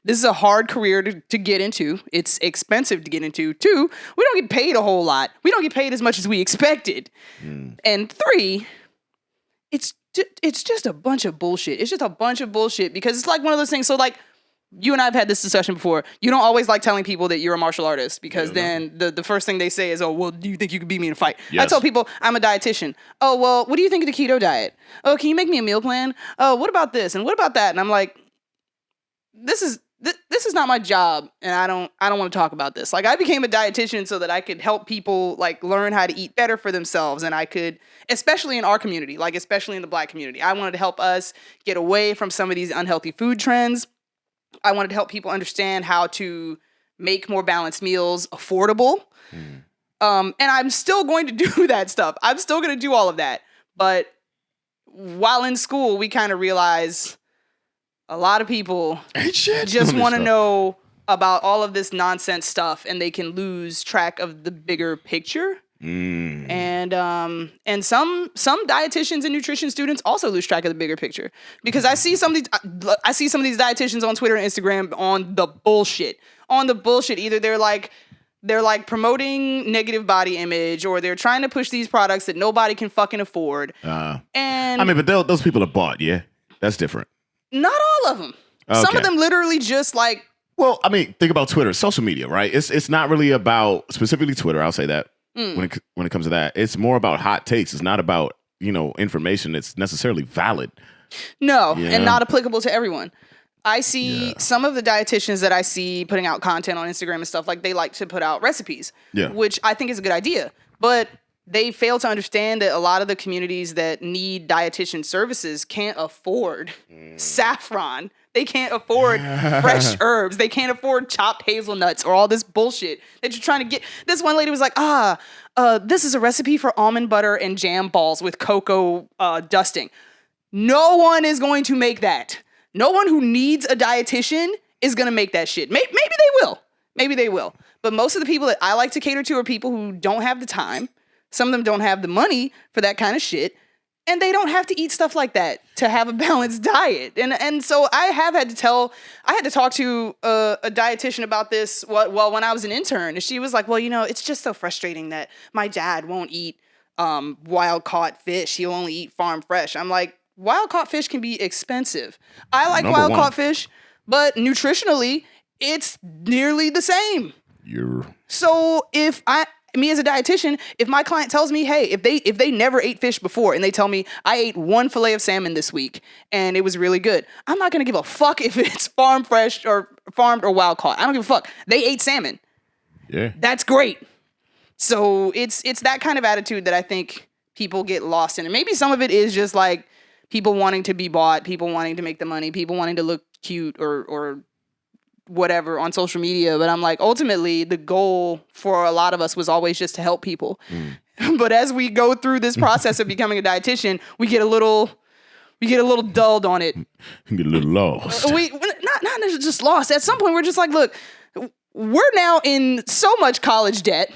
Speaker 3: this is a hard career to get into. It's expensive to get into. Two, we don't get paid a whole lot. We don't get paid as much as we expected. And three, it's just a bunch of bullshit. It's just a bunch of bullshit because it's like one of those things. So, like, you and I have had this discussion before. You don't always like telling people that you're a martial artist because then the first thing they say is, "Oh, well, do you think you could beat me in a fight?" Yes. I tell people I'm a dietitian. "Oh, well, what do you think of the keto diet?" "Oh, can you make me a meal plan?" "Oh, what about this and what about that?" And I'm like, this is not my job, and I don't want to talk about this. Like, I became a dietitian so that I could help people like learn how to eat better for themselves, and I could, especially in our community, like especially in the Black community, I wanted to help us get away from some of these unhealthy food trends. I wanted to help people understand how to make more balanced meals affordable. And I'm still going to do that stuff. I'm still going to do all of that. But while in school, we kind of realize a lot of people just want to know about all of this nonsense stuff, and they can lose track of the bigger picture. And some dietitians and nutrition students also lose track of the bigger picture because I see some of these dietitians on Twitter and Instagram on the bullshit. Either they're like promoting negative body image, or they're trying to push these products that nobody can fucking afford. And
Speaker 2: I mean, but those people are bought. Yeah, that's different.
Speaker 3: Not all of them. Okay. Some of them literally just like.
Speaker 2: Well, I mean, think about Twitter, social media, right? It's not really about specifically Twitter. I'll say that. When it comes to that, it's more about hot takes. It's not about, information that's necessarily valid. No,
Speaker 3: and not applicable to everyone. I see some of the dietitians that I see putting out content on Instagram and stuff, like they like to put out recipes, which I think is a good idea. But they fail to understand that a lot of the communities that need dietitian services can't afford saffron. They can't afford fresh herbs. They can't afford chopped hazelnuts or all this bullshit that you're trying to get. This one lady was like, this is a recipe for almond butter and jam balls with cocoa dusting. No one is going to make that. No one who needs a dietitian is going to make that shit. Maybe they will. Maybe they will. But most of the people that I like to cater to are people who don't have the time. Some of them don't have the money for that kind of shit. And they don't have to eat stuff like that to have a balanced diet. And so I had to talk to a dietitian about this when I was an intern. And she was like, well, it's just so frustrating that my dad won't eat wild caught fish. He'll only eat farm fresh. I'm like, wild caught fish can be expensive. I like wild caught fish, but nutritionally, it's nearly the same. So me as a dietitian, if my client tells me, hey, if they never ate fish before and they tell me I ate one fillet of salmon this week and it was really good, I'm not going to give a fuck if it's farm fresh or farmed or wild caught. I don't give a fuck. They ate salmon. Yeah. That's great. So it's that kind of attitude that I think people get lost in. And maybe some of it is just like people wanting to be bought, people wanting to make the money, people wanting to look cute or whatever on social media. But I'm like, ultimately the goal for a lot of us was always just to help people. But as we go through this process of becoming a dietitian, we get a little dulled on it.
Speaker 2: Get a little lost.
Speaker 3: Not just lost. At some point we're just like, look, we're now in so much college debt.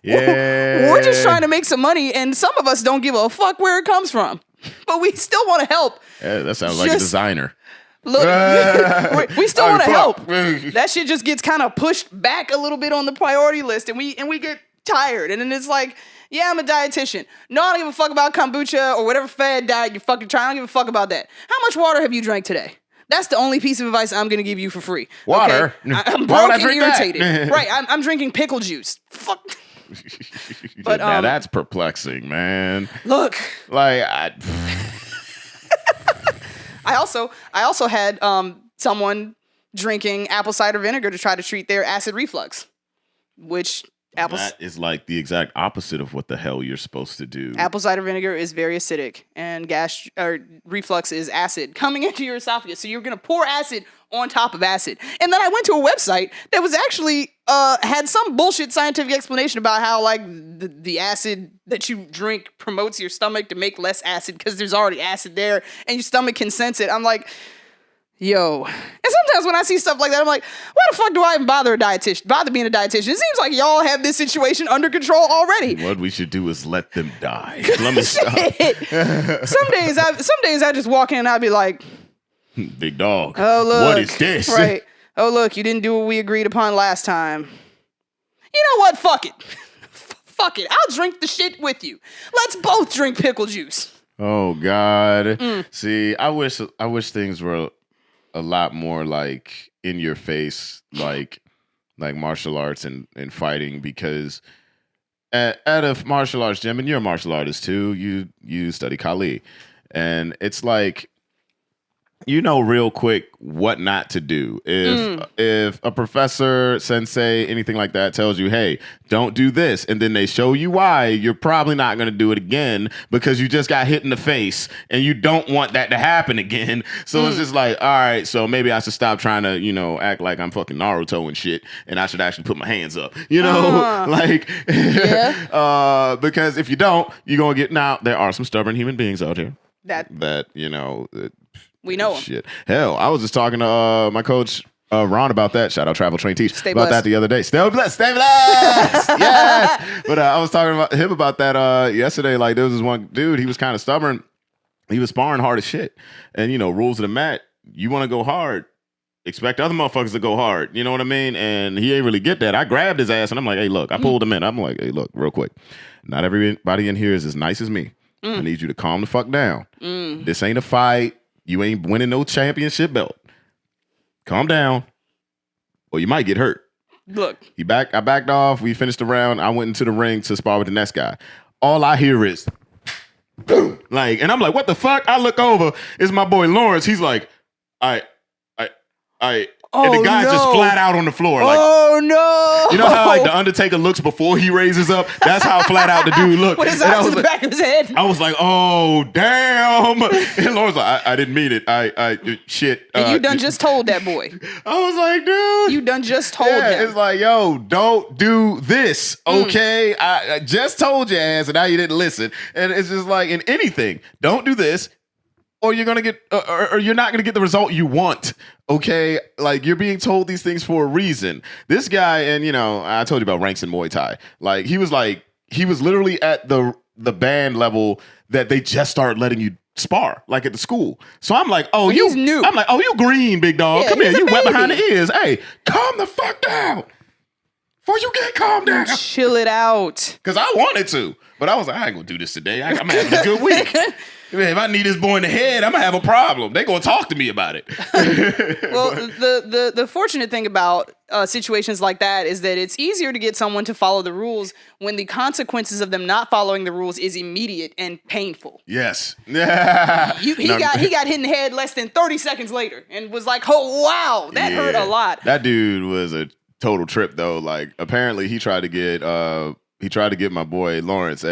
Speaker 3: Yeah. We're just trying to make some money, and some of us don't give a fuck where it comes from. but we still want to help.
Speaker 2: Yeah, that sounds like a designer.
Speaker 3: Look, we still want to help. That shit just gets kind of pushed back a little bit on the priority list, and we get tired. And then it's like, yeah, I'm a dietitian. No, I don't give a fuck about kombucha or whatever fad diet you're fucking trying. I don't give a fuck about that. How much water have you drank today? That's the only piece of advice I'm going to give you for free.
Speaker 2: Water?
Speaker 3: Okay? I'm broke and irritated. Right, I'm drinking pickle juice. Fuck.
Speaker 2: But now that's perplexing, man.
Speaker 3: Look.
Speaker 2: Like,
Speaker 3: I also had someone drinking apple cider vinegar to try to treat their acid reflux, which
Speaker 2: that is like the exact opposite of what the hell you're supposed to do.
Speaker 3: Apple cider vinegar is very acidic, and reflux is acid coming into your esophagus. So you're gonna pour acid on top of acid. And then I went to a website that was actually had some bullshit scientific explanation about how like the acid that you drink promotes your stomach to make less acid because there's already acid there, and your stomach can sense it. I'm like, yo. And sometimes when I see stuff like that, I'm like, why the fuck do I even bother being a dietitian? It seems like y'all have this situation under control already.
Speaker 2: What we should do is let them die. Let me stop.
Speaker 3: Some days I just walk in and I'll be like,
Speaker 2: big dog.
Speaker 3: Oh, look.
Speaker 2: What is this?
Speaker 3: Right. Oh, look, you didn't do what we agreed upon last time. You know what? Fuck it. Fuck it. I'll drink the shit with you. Let's both drink pickle juice.
Speaker 2: Oh, God. See, I wish things were a lot more like in your face, like martial arts and fighting, because at a martial arts gym, and you're a martial artist too, you study Kali, and it's like, you know real quick what not to do. If a professor, sensei, anything like that tells you, hey, don't do this, and then they show you why, you're probably not going to do it again because you just got hit in the face and you don't want that to happen again. So it's just like, all right, so maybe I should stop trying to, act like I'm fucking Naruto and shit, and I should actually put my hands up, because if you don't, you're going to get, now there are some stubborn human beings out here that
Speaker 3: we know him.
Speaker 2: Shit. Hell, I was just talking to my coach, Ron, about that. Shout out Travel Train Teach.
Speaker 3: Stay
Speaker 2: about
Speaker 3: blessed.
Speaker 2: that the other day. Stay blessed. Stay blessed. Yes. But I was talking about him about that yesterday. Like, there was this one dude, he was kind of stubborn. He was sparring hard as shit. And, rules of the mat, you want to go hard, expect other motherfuckers to go hard. You know what I mean? And he ain't really get that. I grabbed his ass and I'm like, hey, look, I pulled him in. I'm like, hey, look, real quick. Not everybody in here is as nice as me. I need you to calm the fuck down. This ain't a fight. You ain't winning no championship belt. Calm down, or you might get hurt.
Speaker 3: Look.
Speaker 2: I backed off. We finished the round. I went into the ring to spar with the next guy. All I hear is, boom. And I'm like, what the fuck? I look over. It's my boy Lawrence. He's like, and the guy's just flat out on the floor.
Speaker 3: Oh, no.
Speaker 2: You know how the Undertaker looks before he raises up? That's how flat out the dude looked.
Speaker 3: With his eyes in the back of his head.
Speaker 2: I was like, oh, damn. And Lauren's like, I didn't mean it. Shit.
Speaker 3: And you done just told that boy.
Speaker 2: I was like, dude.
Speaker 3: You done just told him.
Speaker 2: It's like, yo, don't do this, okay? I just told your ass and now you didn't listen. And it's just like, in anything, don't do this, or you're gonna get, or you're not gonna get the result you want. Okay, like, you're being told these things for a reason. This guy, and I told you about ranks in Muay Thai. Like, he was literally at the band level that they just started letting you spar, like at the school. So I'm like,
Speaker 3: he's new.
Speaker 2: I'm like, you green, big dog.
Speaker 3: Yeah,
Speaker 2: come here, you wet
Speaker 3: baby.
Speaker 2: behind the ears. Hey, calm the fuck down. Before you get calmed down.
Speaker 3: Chill it out.
Speaker 2: Because I wanted to, but I was like, I ain't gonna do this today. I'm having a good week. If I need this boy in the head, I'm gonna have a problem. They gonna talk to me about it.
Speaker 3: Well, the fortunate thing about situations like that is that it's easier to get someone to follow the rules when the consequences of them not following the rules is immediate and painful.
Speaker 2: Yes.
Speaker 3: He got hit in the head less than 30 seconds later and was like, oh wow, that hurt a lot.
Speaker 2: That dude was a total trip though. Like, apparently he tried to get my boy Lawrence,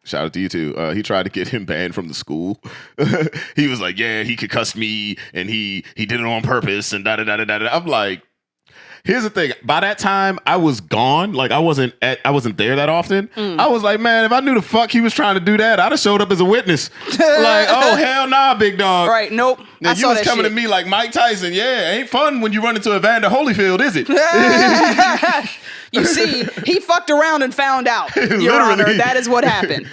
Speaker 2: shout out to you too. He tried to get him banned from the school. He was like, yeah, he could cuss me and he did it on purpose and da da da da da. I'm like, Here's the thing. By that time, I was gone. Like I wasn't there that often. I was like, man, if I knew the fuck he was trying to do that, I'd have showed up as a witness. Like, oh hell nah, big dog.
Speaker 3: Right? Nope.
Speaker 2: Now,
Speaker 3: I
Speaker 2: you
Speaker 3: saw
Speaker 2: was
Speaker 3: that
Speaker 2: coming
Speaker 3: shit.
Speaker 2: to me like Mike Tyson. Yeah, ain't fun when you run into Evander Holyfield, is it?
Speaker 3: You see, he fucked around and found out. Your Honor, that is what happened.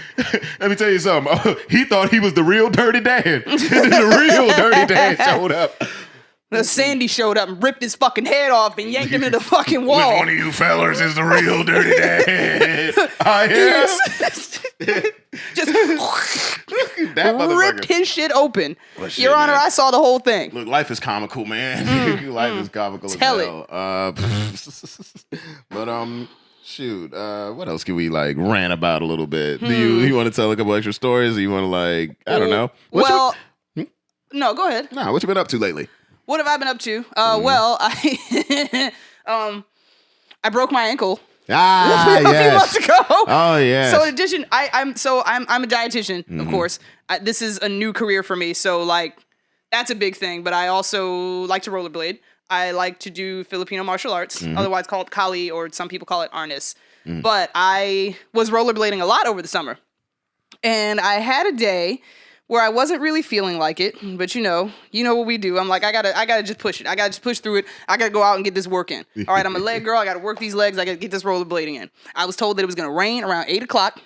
Speaker 2: Let me tell you something. He thought he was the real Dirty Dan. The real Dirty Dan showed up.
Speaker 3: The Sandy showed up and ripped his fuking head off and yanked him into the fucking wall.
Speaker 2: Which one of you fellers is the real Dirty Dan? I am.
Speaker 3: Just
Speaker 2: That
Speaker 3: ripped
Speaker 2: motherfucker.
Speaker 3: his shit open.
Speaker 2: Well, shit,
Speaker 3: Your Honor,
Speaker 2: man.
Speaker 3: I saw the whole thing.
Speaker 2: Look, life is comical, man. Life is comical
Speaker 3: Tell
Speaker 2: as hell. But shoot, what else can we like rant about a little bit? Do you want to tell a couple extra stories? Or you want to like I don't know?
Speaker 3: No, go ahead.
Speaker 2: Nah, what you been up to lately?
Speaker 3: What have I been up to? Well, I broke my ankle
Speaker 2: Ah,
Speaker 3: a few
Speaker 2: yes.
Speaker 3: months ago.
Speaker 2: Oh yeah.
Speaker 3: So in addition, I'm a dietitian, of course. This is a new career for me, so like that's a big thing. But I also like to rollerblade. I like to do Filipino martial arts, otherwise called Kali, or some people call it arnis. But I was rollerblading a lot over the summer, and I had a day where I wasn't really feeling like it, but you know what we do. I'm like, I gotta just push it. I gotta just push through it. I gotta go out and get this work in. All right, I'm a leg girl. I gotta work these legs. I gotta get this rollerblading in. I was told that it was gonna rain around 8 o'clock.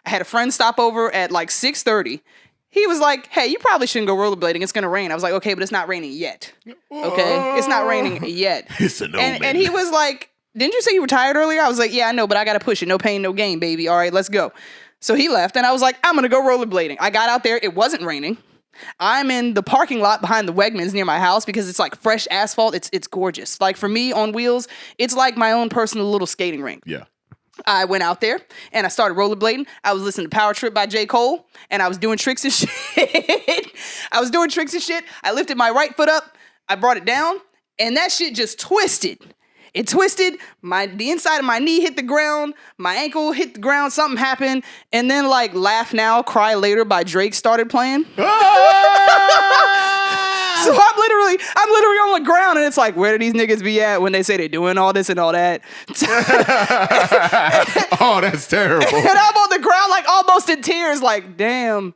Speaker 3: I had a friend stop over at like 6:30. He was like, hey, you probably shouldn't go rollerblading. It's gonna rain. I was like, okay, but it's not raining yet. Okay, it's not raining yet.
Speaker 2: It's an omen.
Speaker 3: And he was like, didn't you say you were tired earlier? I was like, yeah, I know, but I gotta push it. No pain, no gain, baby. All right, let's go. So he left, and I was like, I'm gonna go rollerblading. I got out there, it wasn't raining. I'm in the parking lot behind the Wegmans near my house because it's like fresh asphalt. It's gorgeous. Like for me on wheels, it's like my own personal little skating rink.
Speaker 2: Yeah.
Speaker 3: I went out there and I started rollerblading. I was listening to Power Trip by J. Cole, and I was doing tricks and shit. I lifted my right foot up, I brought it down, and that shit just twisted. It twisted, the inside of my knee hit the ground, my ankle hit the ground, something happened, and then like Laugh Now, Cry Later by Drake started playing. So I'm literally on the ground, and it's like, where do these niggas be at when they say they're doing all this and all that?
Speaker 2: Oh, that's terrible.
Speaker 3: And I'm on the ground like almost in tears, like, damn,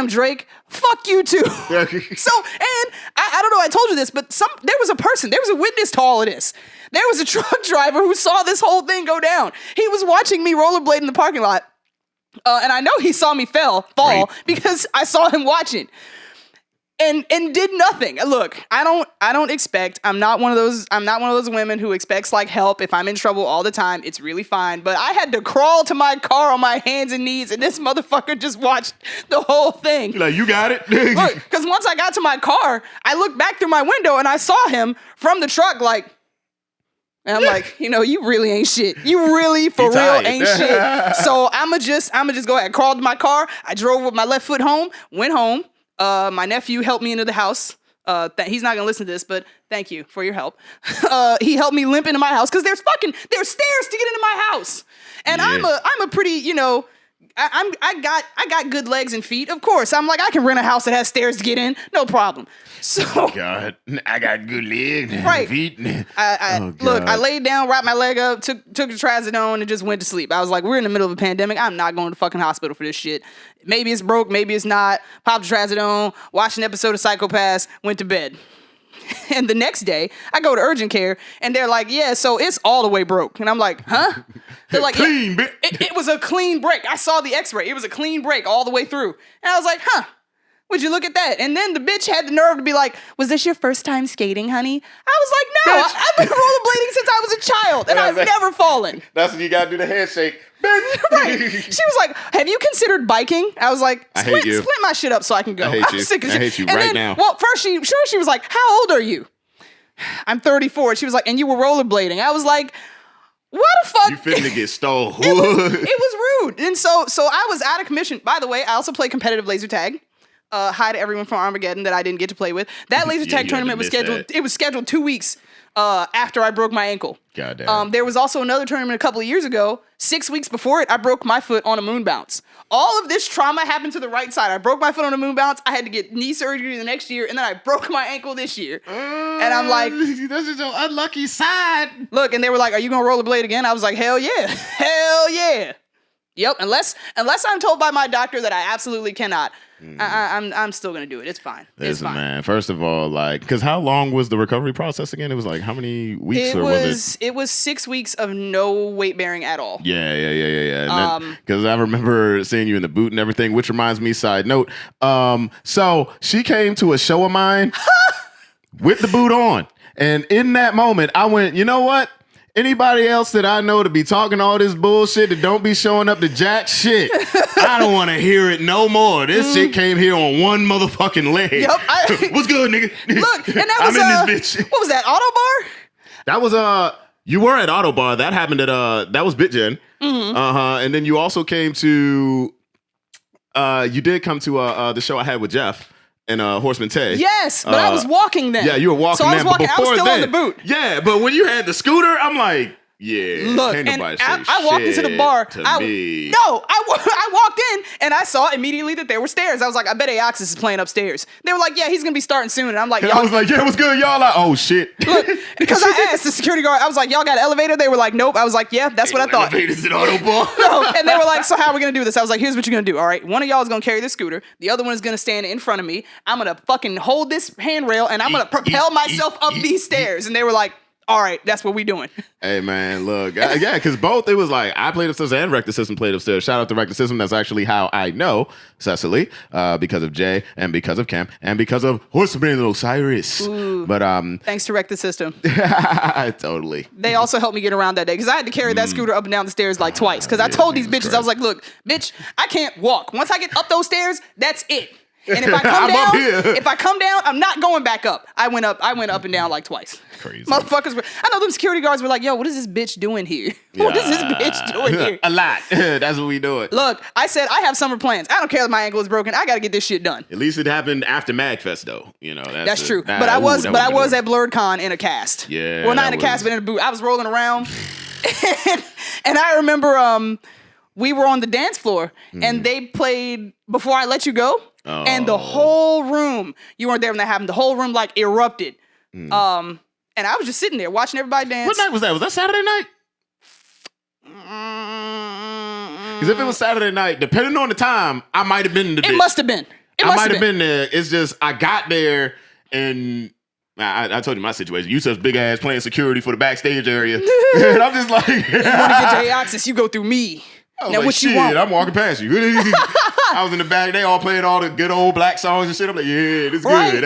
Speaker 3: Drake, fuck you too. So, and I don't know, I told you this, but there was a witness to all of this. There was a truck driver who saw this whole thing go down. He was watching me rollerblade in the parking lot. And I know he saw me fall because I saw him watching. And did nothing. Look, I'm not one of those women who expects like help if I'm in trouble all the time. It's really fine. But I had to crawl to my car on my hands and knees, and this motherfucker just watched the whole thing.
Speaker 2: Like, you got it?
Speaker 3: Look, because once I got to my car, I looked back through my window and I saw him from the truck like, and I'm like, you really ain't shit. You really, for real, ain't shit. So I'ma just go ahead. Crawled to my car. I drove with my left foot home, went home. My nephew helped me into the house. He's not gonna listen to this, but thank you for your help. He helped me limp into my house because there's stairs to get into my house. And yeah. I'm a pretty, I got good legs and feet. Of course, I'm like, I can rent a house that has stairs to get in, no problem. So
Speaker 2: God, I got good legs,
Speaker 3: right.
Speaker 2: feet.
Speaker 3: Look, I laid down, wrapped my leg up, took the trazodone, and just went to sleep. I was like, we're in the middle of a pandemic. I'm not going to fucking hospital for this shit. Maybe it's broke, maybe it's not. Popped the trazodone, watched an episode of Psycho-Pass, went to bed. And the next day, I go to urgent care, and they're like, yeah, so it's all the way broke. And I'm like, huh? They're like,
Speaker 2: clean,
Speaker 3: it was a clean break. I saw the x-ray. It was a clean break all the way through. And I was like, huh? Would you look at that? And then the bitch had the nerve to be like, was this your first time skating, honey? I was like, no, I've been rollerblading since I was a child, and I've never fallen.
Speaker 2: That's when you gotta do the handshake.
Speaker 3: Right. She was like, have you considered biking? I was like, split my shit up so I can go.
Speaker 2: I'm sick of shit. I hate you right now.
Speaker 3: Well, first she was like, how old are you? I'm 34. She was like, and you were rollerblading. I was like, what the fuck?
Speaker 2: You finna get stole.
Speaker 3: It was rude. And so I was out of commission. By the way, I also play competitive laser tag. Hi to everyone from Armageddon that I didn't get to play with. That laser tag tournament was scheduled. It was scheduled 2 weeks after I broke my ankle.
Speaker 2: Goddamn.
Speaker 3: There was also another tournament a couple of years ago. 6 weeks before it, I broke my foot on a moon bounce. All of this trauma happened to the right side. I broke my foot on a moon bounce. I had to get knee surgery the next year, and then I broke my ankle this year. And I'm like,
Speaker 2: this is your unlucky side.
Speaker 3: Look, and they were like, are you gonna rollerblade again? I was like, hell yeah. Hell yeah. Yep, unless I'm told by my doctor that I absolutely cannot. I'm still gonna do it. It's fine.
Speaker 2: Listen, man. First of all, like, because how long was the recovery process again? It was like how many weeks,
Speaker 3: It was 6 weeks of no weight bearing at all.
Speaker 2: Yeah. Because I remember seeing you in the boot and everything. Which reminds me, side note. So she came to a show of mine with the boot on, and in that moment, I went, you know what? Anybody else that I know to be talking all this bullshit that don't be showing up to jack shit, I don't want to hear it no more. This shit came here on one motherfucking leg.
Speaker 3: Yep.
Speaker 2: What's good, nigga?
Speaker 3: Look, and that was
Speaker 2: I'm in this bitch.
Speaker 3: What was that, Autobar?
Speaker 2: That was you were at Autobar. That happened at that was BitGen. And then you also came to you did come to the show I had with Jeff. And Horseman Tay.
Speaker 3: Yes, but I was walking then.
Speaker 2: Yeah, you were walking.
Speaker 3: So I was
Speaker 2: then,
Speaker 3: walking.
Speaker 2: but
Speaker 3: I was still
Speaker 2: then,
Speaker 3: on the boot.
Speaker 2: Yeah, but when you had the scooter, I'm like, yeah.
Speaker 3: Look,
Speaker 2: can't
Speaker 3: and
Speaker 2: nobody say
Speaker 3: I walked into the bar.
Speaker 2: Me.
Speaker 3: I walked in and I saw immediately that there were stairs. I was like, I bet Aoxus is playing upstairs. They were like, yeah, he's gonna be starting soon. And I'm like,
Speaker 2: I was like, yeah, what's good, y'all? Like, oh shit.
Speaker 3: Look, because I asked the security guard, I was like, y'all got an elevator? They were like, nope. I was like, yeah, that's what I thought.
Speaker 2: Elevators at Autobar.
Speaker 3: No, and they were like, so how are we gonna do this? I was like, here's what you're gonna do. All right, one of y'all is gonna carry the scooter. The other one is gonna stand in front of me. I'm gonna fucking hold this handrail and I'm gonna propel myself up these stairs. And they were like, all right, that's what we doing.
Speaker 2: Hey, man, look. Yeah, because both, it was like, I played upstairs and Rector System played upstairs. Shout out to Rector System. That's actually how I know Cecily, because of Jay and because of Cam and because of Horseman Osiris.
Speaker 3: Ooh,
Speaker 2: but
Speaker 3: thanks to Wreck the System.
Speaker 2: Totally.
Speaker 3: They also helped me get around that day because I had to carry that scooter up and down the stairs like twice. Because I told these bitches,
Speaker 2: Christ.
Speaker 3: I was like, look, bitch, I can't walk. Once I get up those stairs, that's it. And if I come down, I'm not going back up. I went up and down like twice.
Speaker 2: Crazy.
Speaker 3: Motherfuckers I know them security guards were like, yo, what is this bitch doing here? What is this bitch doing here?
Speaker 2: A lot. That's what we doing.
Speaker 3: Look, I said I have summer plans. I don't care if my ankle is broken. I gotta get this shit done.
Speaker 2: At least it happened after MagFest though. You know, that's
Speaker 3: true. But I was at BlurredCon in a cast.
Speaker 2: Yeah.
Speaker 3: Well, not in a cast, but in a boot. I was rolling around. and I remember we were on the dance floor and they played Before I Let You Go.
Speaker 2: Oh.
Speaker 3: And the whole room, you weren't there when that happened. The whole room like erupted. And I was just sitting there watching everybody dance.
Speaker 2: What night was that? Was that Saturday night? Because if it was Saturday night, depending on the time, I might have been in the
Speaker 3: It must have been.
Speaker 2: I might have been there. It's just, I got there and I told you my situation. Yusuf's big ass playing security for the backstage area. And I'm just like,
Speaker 3: you want to get to Aoxus, you go through me. Now
Speaker 2: like,
Speaker 3: what
Speaker 2: shit,
Speaker 3: you want?
Speaker 2: I'm walking past you. I was in the back. They all playing all the good old black songs and shit. I'm like, yeah, this good.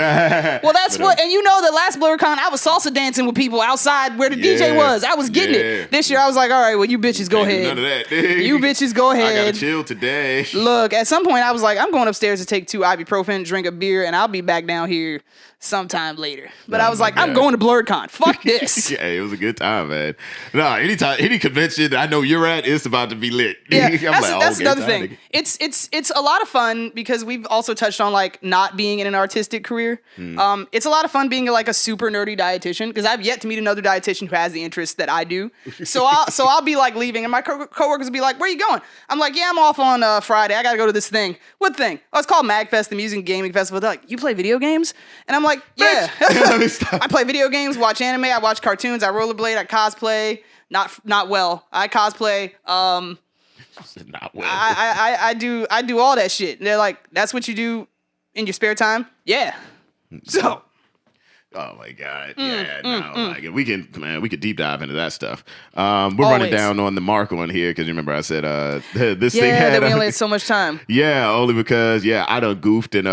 Speaker 3: Well, that's what. And you know, the last BlurredCon, I was salsa dancing with people outside where the DJ was. I was getting it. This year, I was like, all right, well, you bitches go ahead.
Speaker 2: None of that.
Speaker 3: You bitches go ahead.
Speaker 2: I gotta chill today.
Speaker 3: Look, at some point, I was like, I'm going upstairs to take 2 ibuprofen, drink a beer, and I'll be back down here sometime later. But I was like, I'm going to BlurredCon. Fuck this.
Speaker 2: Yeah, it was a good time, man. No, any convention I know you're at, it's about to be lit.
Speaker 3: Yeah, that's another thing. It's a lot of fun because we've also touched on like not being in an artistic career. It's a lot of fun being like a super nerdy dietitian because I've yet to meet another dietitian who has the interests that I do. So I'll be like leaving and my coworkers will be like, "Where are you going?" I'm like, "Yeah, I'm off on Friday. I gotta go to this thing." What thing? Oh, it's called MagFest, the music and gaming festival. They're like, "You play video games?" And I'm like, "Yeah." I play video games, watch anime, I watch cartoons, I rollerblade, I cosplay. Not well. I cosplay.
Speaker 2: Not well.
Speaker 3: I do all that shit. And they're like, that's what you do in your spare time? Yeah. So.
Speaker 2: Oh my God. Like we could deep dive into that stuff. We're running down on the mark on here because remember I said this thing had
Speaker 3: that we only had so much time.
Speaker 2: Yeah, only because I done goofed and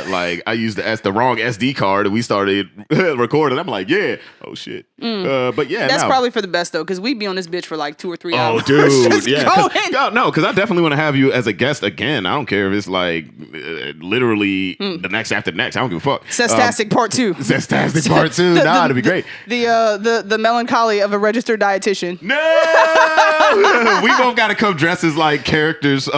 Speaker 2: like I used the wrong SD card and we started recording. I'm like, oh shit. But yeah,
Speaker 3: that's probably for the best though, because we'd be on this bitch for like 2 or 3 hours.
Speaker 2: Oh dude,
Speaker 3: just going.
Speaker 2: Because I definitely want to have you as a guest again. I don't care if it's like literally the next after next. I don't give a fuck.
Speaker 3: Cestastic part 2.
Speaker 2: Cestastic. Cestastic part 2. Nah, it'd be great.
Speaker 3: The melancholy of a registered dietitian.
Speaker 2: No, we both got to come dressed as like characters from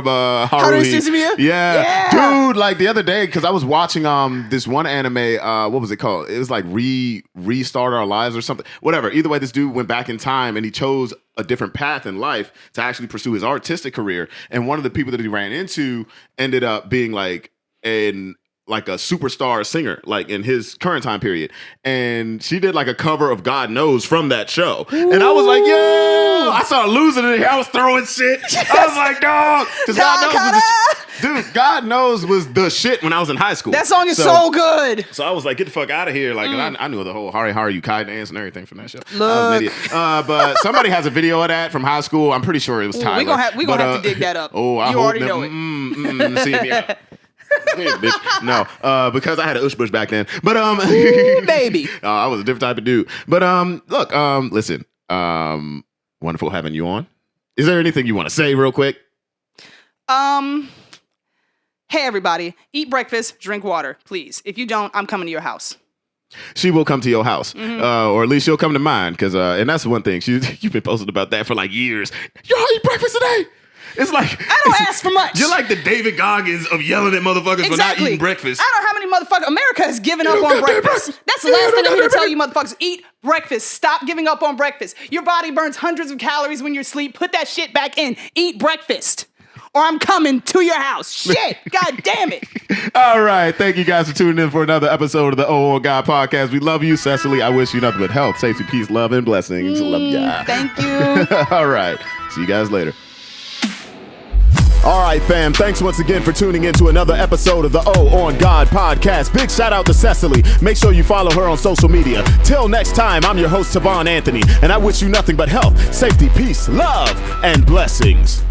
Speaker 2: Haruhi.
Speaker 3: Suzumiya?
Speaker 2: Yeah, dude. Like the other day, because I was watching this one anime. What was it called? It was like Restart Our Lives or something. Whatever. Either way, this dude went back in time and he chose a different path in life to actually pursue his artistic career. And one of the people that he ran into ended up being like a superstar singer, like in his current time period. And she did like a cover of God Knows from that show. Ooh. And I was like, yo, I started losing it here. I was throwing shit. Yes. I was like, dog. Because God Knows was the shit when I was in high school.
Speaker 3: That song is so good.
Speaker 2: So I was like, get the fuck out of here. Like, and I knew the whole Hari Yukai dance and everything from that show.
Speaker 3: Look.
Speaker 2: I was an idiot. But somebody has a video of that from high school. I'm pretty sure it was Tyler.
Speaker 3: We gonna have to dig that up.
Speaker 2: Oh, I
Speaker 3: you
Speaker 2: hope
Speaker 3: already know it.
Speaker 2: See me out. Yeah, bitch. No, because I had an bush back then. But
Speaker 3: ooh, baby,
Speaker 2: I was a different type of dude. But look, listen, wonderful having you on. Is there anything you want to say real quick?
Speaker 3: Hey everybody, eat breakfast, drink water, please. If you don't, I'm coming to your house.
Speaker 2: She will come to your house, or at least she'll come to mine. Because and that's one thing you've been posting about that for like years. Y'all eat breakfast today? It's like
Speaker 3: I don't ask for much.
Speaker 2: You're like the David Goggins of yelling at motherfuckers for not eating breakfast.
Speaker 3: I don't know how many motherfuckers. America has given up on breakfast. That's the last thing I'm here to tell you, motherfuckers. Eat breakfast. Stop giving up on breakfast. Your body burns hundreds of calories when you sleep. Put that shit back in. Eat breakfast, or I'm coming to your house. Shit. God damn it.
Speaker 2: All right. Thank you guys for tuning in for another episode of the Oh God podcast. We love you, Cecily. I wish you nothing but health, safety, peace, love, and blessings. Love ya.
Speaker 3: Thank you.
Speaker 2: All right. See you guys later. All right, fam. Thanks once again for tuning in to another episode of the Oh on God podcast. Big shout out to Cecily. Make sure you follow her on social media. Till next time, I'm your host, Tovaun Anthony, and I wish you nothing but health, safety, peace, love, and blessings.